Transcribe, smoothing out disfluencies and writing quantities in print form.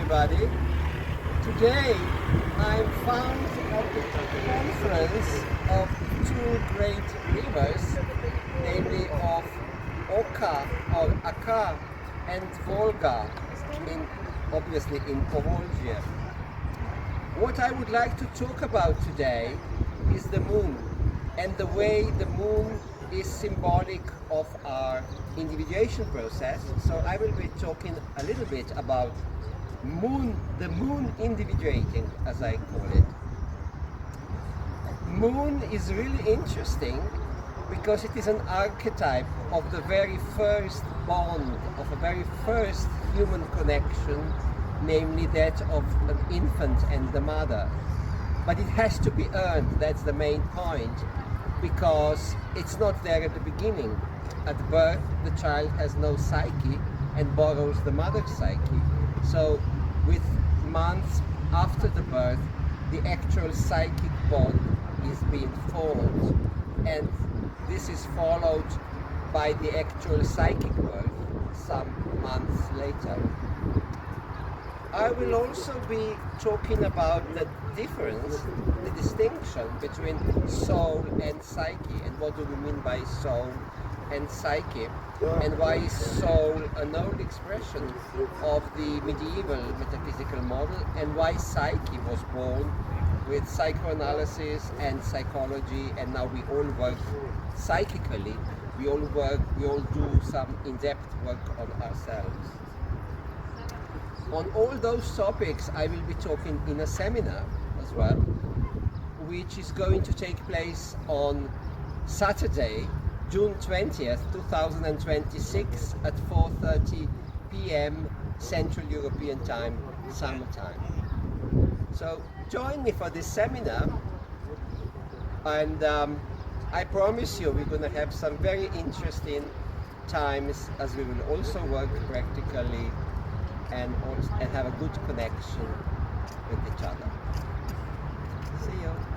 everybody. Today I'm found at the confluence of two great rivers, namely of Oka or Aka and Volga, obviously in Povolzhia. What I would like to talk about today is the moon and the way the moon is symbolic of our individuation process. So I will be talking a little bit about the moon individuating, as I call it. Moon is really interesting because it is an archetype of the very first bond, of a very first human connection, namely that of an infant and the mother. But it has to be earned, that's the main point, because it's not there at the beginning. At birth, the child has no psyche and borrows the mother's psyche. So with months after the birth, the actual psychic bond is being formed, and this is followed by the actual psychic birth some months later. I will also be talking about the difference, the distinction between soul and psyche, and what do we mean by soul and psyche, and why is soul an old expression of the medieval metaphysical model, and why psyche was born with psychoanalysis and psychology, and now we all work psychically, we all do some in-depth work on ourselves. On all those topics I will be talking in a seminar as well, which is going to take place on Saturday, June 20th, 2026 at 4:30 p.m. Central European Time, summertime. So join me for this seminar, and I promise you we're going to have some very interesting times, as we will also work practically and have a good connection with each other. See you.